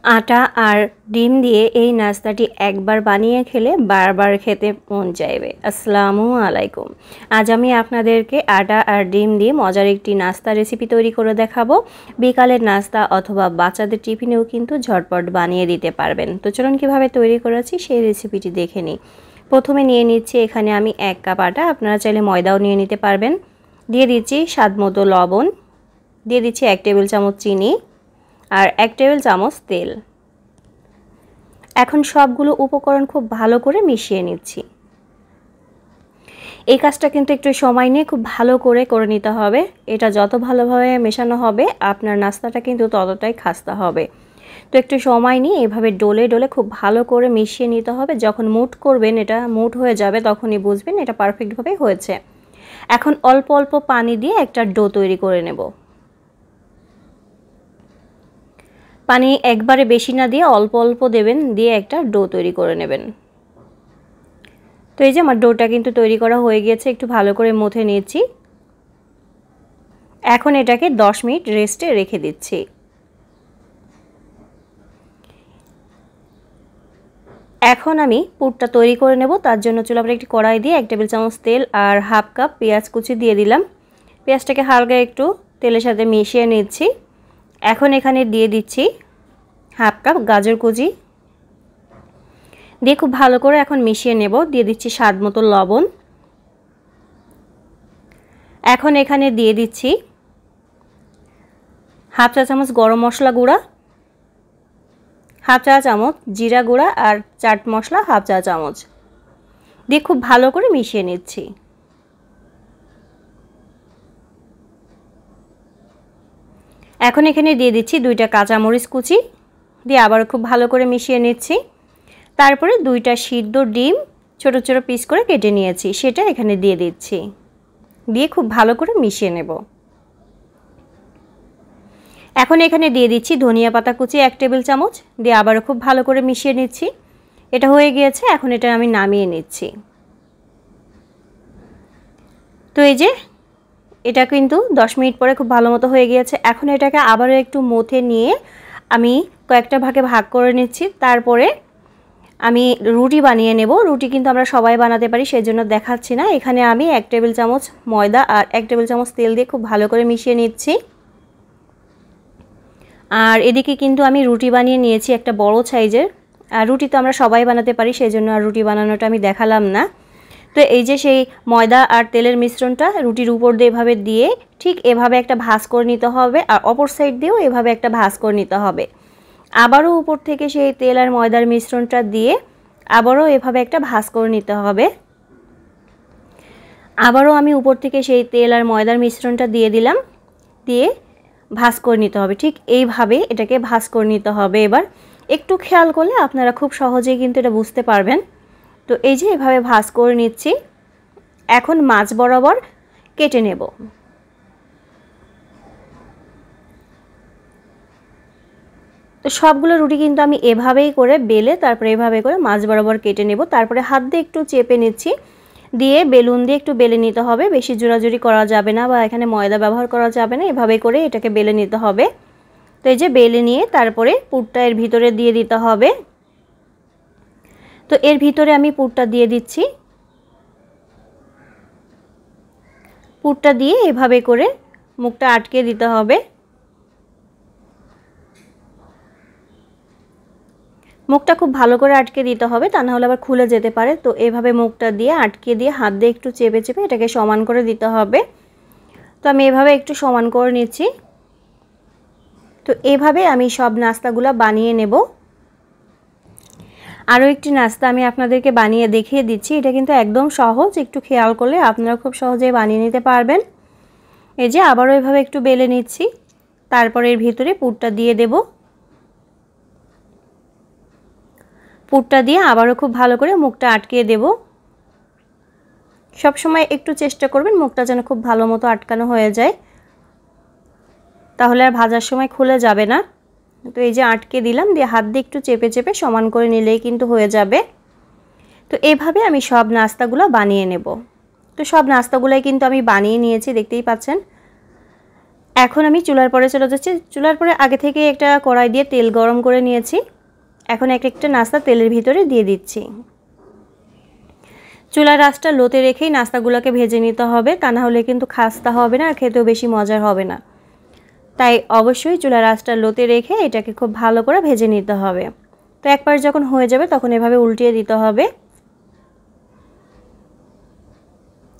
আটা আর ডিম দিয়ে এই নাস্তাটি একবার বানিয়ে খেলে বারবার খেতে মন চাইবে। আসসালামু আলাইকুম। আজ আমি আপনাদেরকে আটা আর ডিম দিয়ে মজার একটি নাস্তা রেসিপি তৈরি করে দেখাবো। বিকালের নাস্তা অথবা বাচ্চাদের টিফিনেও কিন্তু ঝটপট বানিয়ে দিতে পারবেন। তো চলুন কীভাবে তৈরি করেছি সেই রেসিপিটি দেখে নিই। প্রথমে নিয়ে নিচ্ছি এখানে আমি 1 কাপ আটা, আপনারা চাইলে ময়দাও নিয়ে নিতে পারবেন। দিয়ে দিচ্ছি স্বাদমতো লবণ, দিয়ে দিচ্ছি 1 টেবিল চামচ চিনি আর 1 টেবিল চামচ তেল। এখন সবগুলো উপকরণ খুব ভালো করে মিশিয়ে নিচ্ছি। এই কাজটা কিন্তু একটু সময় নিয়ে খুব ভালো করে নিতে হবে। এটা যত ভালোভাবে মেশানো হবে আপনার নাস্তাটা কিন্তু ততটাই খাস্তা হবে। তো একটু সময় নিয়ে এভাবে ডলে ডলে খুব ভালো করে মিশিয়ে নিতে হবে। যখন মুঠ করবেন, এটা মুঠ হয়ে যাবে, তখনই বুঝবেন এটা পারফেক্টভাবে হয়েছে। এখন অল্প অল্প পানি দিয়ে একটা ডো তৈরি করে নেব। পানি একবারে বেশি না দিয়ে অল্প অল্প দেবেন, দিয়ে একটা ডো তৈরি করে নেবেন। তো এই যে আমার ডোটা কিন্তু তৈরি করা হয়ে গিয়েছে, একটু ভালো করে মথে নিয়েছি। এখন এটাকে 10 মিনিট রেস্টে রেখে দিচ্ছি। এখন আমি পুরটা তৈরি করে নেব। তার জন্য চুলার উপরে একটি কড়াই দিয়ে 1 টেবিল চামচ তেল আর হাফ কাপ পেঁয়াজ কুচি দিয়ে দিলাম। পেঁয়াজটাকে হালকা একটু তেলের সাথে মিশিয়ে নিচ্ছি। এখন এখানে দিয়ে দিচ্ছি হাফ কাপ গাজর কুচি, দিয়ে খুব ভালো করে এখন মিশিয়ে নেব। দিয়ে দিচ্ছি স্বাদমতো লবণ। এখন এখানে দিয়ে দিচ্ছি হাফ চা চামচ গরম মশলা গুঁড়া, হাফ চা চামচ জিরা গুঁড়া আর চাট মশলা হাফ চা চামচ, দিয়ে খুব ভালো করে মিশিয়ে নিচ্ছি। এখন এখানে দিয়ে দিচ্ছি 2টা কাঁচামরিচ কুচি, দিয়ে আবার খুব ভালো করে মিশিয়ে নিচ্ছি। তারপরে 2টা সিদ্ধ ডিম ছোট ছোট পিস করে কেটে নিয়েছি, সেটা এখানে দিয়ে দিচ্ছি। দিয়ে খুব ভালো করে মিশিয়ে নেব। এখন এখানে দিয়ে দিচ্ছি ধনিয়া পাতা কুচি 1 টেবিল চামচ, দিয়ে আবার খুব ভালো করে মিশিয়ে নিচ্ছি। এটা হয়ে গিয়েছে, এখন এটা আমি নামিয়ে নিচ্ছি। তো এই যে এটা কিন্তু 10 মিনিট পরে খুব ভালো মতো হয়ে গিয়েছে। এখন এটাকে আবারও একটু মথে নিয়ে আমি কয়েকটা ভাগে ভাগ করে নিচ্ছি। তারপরে আমি রুটি বানিয়ে নেব। রুটি কিন্তু আমরা সবাই বানাতে পারি, সেই জন্য দেখাচ্ছি না। এখানে আমি 1 টেবিল চামচ ময়দা আর 1 টেবিল চামচ তেল দিয়ে খুব ভালো করে মিশিয়ে নিচ্ছি। আর এদিকে কিন্তু আমি রুটি বানিয়ে নিয়েছি একটা বড় সাইজের। আর রুটি তো আমরা সবাই বানাতে পারি, সেই জন্য আর রুটি বানানোটা আমি দেখালাম না। তো এই যে সেই ময়দা আর তেলের মিশ্রণটা রুটির উপর দিয়ে এভাবে দিয়ে ঠিক এভাবে একটা ভাঁজ করে নিতে হবে, আর অপর সাইড দিয়েও এভাবে একটা ভাঁজ করে নিতে হবে। আবারও উপর থেকে সেই তেল আর ময়দার মিশ্রণটা দিয়ে আবারও এভাবে একটা ভাঁজ করে নিতে হবে। আবারও আমি উপর থেকে সেই তেল আর ময়দার মিশ্রণটা দিয়ে দিলাম, দিয়ে ভাঁজ করে নিতে হবে। ঠিক এইভাবে এটাকে ভাঁজ করে নিতে হবে। এবার একটু খেয়াল করলে আপনারা খুব সহজেই কিন্তু এটা বুঝতে পারবেন। তো এই যে এভাবে ভাঁজ করে নিচ্ছি। এখন মাঝ বরাবর কেটে নেব। তো সবগুলো রুটি কিন্তু আমি এভাবেই করে বেলে তারপরে এভাবে করে মাঝ বরাবর কেটে নেব। তারপরে হাত দিয়ে একটু চেপে নিচ্ছি, দিয়ে বেলুন দিয়ে একটু বেলে নিতে হবে। বেশি জোরাজুরি করা যাবে না, বা এখানে ময়দা ব্যবহার করা যাবে না। এভাবে করে এটাকে বেলে নিতে হবে। তো এই যে বেলে নিয়ে তারপরে পুরটা এর ভিতরে দিয়ে দিতে হবে। তো এর ভিতরে আমি পুরটা দিয়ে দিচ্ছি। পুরটা দিয়ে এভাবে করে মুখটা আটকে দিতে হবে। মুখটা খুব ভালো করে আটকে দিতে হবে, তা না হলে আবার খুলে যেতে পারে। তো এভাবে মুখটা দিয়ে আটকে দিয়ে হাত দিয়ে একটু চেপে চেপে এটাকে সমান করে দিতে হবে। তো আমি এভাবে একটু সমান করে নিচ্ছি। তো এভাবে আমি সব নাস্তাগুলো বানিয়ে নেব। আরও একটি নাস্তা আমি আপনাদেরকে বানিয়ে দেখিয়ে দিচ্ছি। এটা কিন্তু একদম সহজ, একটু খেয়াল করলে আপনারা খুব সহজেই বানিয়ে নিতে পারবেন। এই যে আবারও এভাবে একটু বেলে নিচ্ছি, তারপরে এর ভিতরে পুরটা দিয়ে দেব। পুরটা দিয়ে আবারও খুব ভালো করে মুখটা আটকিয়ে দেব। সবসময় একটু চেষ্টা করবেন মুখটা যেন খুব ভালো মতো আটকানো হয়ে যায়, তাহলে আর ভাজার সময় খুলে যাবে না। তো এই যে আটকে দিলাম, দিয়ে হাত দিয়ে একটু চেপে চেপে সমান করে নিলেই কিন্তু হয়ে যাবে। তো এভাবে আমি সব নাস্তাগুলো বানিয়ে নেব। তো সব নাস্তাগুলোই কিন্তু আমি বানিয়ে নিয়েছি, দেখতেই পাচ্ছেন। এখন আমি চুলার পরে চলে যাচ্ছি। চুলার পরে আগে থেকে একটা কড়াই দিয়ে তেল গরম করে নিয়েছি। এখন একটা নাস্তা তেলের ভিতরে দিয়ে দিচ্ছি। চুলার আঁচটা লোতে রেখেই নাস্তাগুলোকে ভেজে নিতে হবে, তা না হলে কিন্তু খাস্তা হবে না আর খেতেও বেশি মজার হবে না। তাই অবশ্যই চুলার আঁচটা লোতে রেখে এটাকে খুব ভালো করে ভেজে নিতে হবে। তো একবার যখন হয়ে যাবে তখন এভাবে উল্টিয়ে দিতে হবে,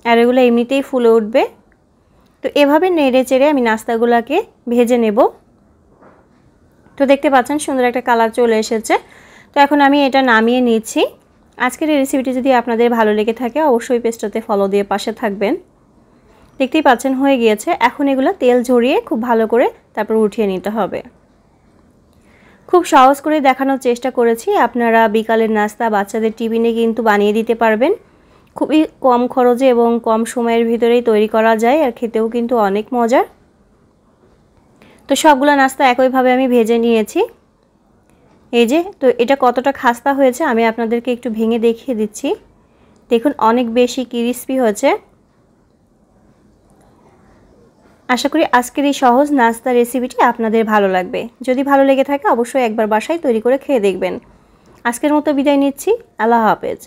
আর এগুলো এমনিতেই ফুলে উঠবে। তো এভাবে নেড়ে চেড়ে আমি নাস্তাগুলোকে ভেজে নেব। তো দেখতে পাচ্ছেন সুন্দর একটা কালার চলে এসেছে। তো এখন আমি এটা নামিয়ে নিচ্ছি। আজকের এই রেসিপিটি যদি আপনাদের ভালো লেগে থাকে অবশ্যই পেজটাতে ফলো দিয়ে পাশে থাকবেন। দেখতেই পাচ্ছেন হয়ে গিয়েছে। এখন এগুলো তেল ঝরিয়ে খুব ভালো করে তারপর উঠিয়ে নিতে হবে। খুব সহজ করে দেখানোর চেষ্টা করেছি। আপনারা বিকালের নাস্তা বাচ্চাদের টিফিনে কিন্তু বানিয়ে দিতে পারবেন। খুবই কম খরচে এবং কম সময়ের ভিতরেই তৈরি করা যায়, আর খেতেও কিন্তু অনেক মজার। তো সবগুলো নাস্তা একইভাবে আমি ভেজে নিয়েছি। এই যে, তো এটা কতটা খাস্তা হয়েছে আমি আপনাদেরকে একটু ভেঙে দেখিয়ে দিচ্ছি। দেখুন অনেক বেশি ক্রিস্পি হয়েছে। আশা করি আজকের এই সহজ নাস্তা রেসিপিটি আপনাদের ভালো লাগবে। যদি ভালো লেগে থাকে অবশ্যই একবার বাসায় তৈরি করে খেয়ে দেখবেন। আজকের মতো বিদায় নিচ্ছি। আল্লাহ হাফেজ।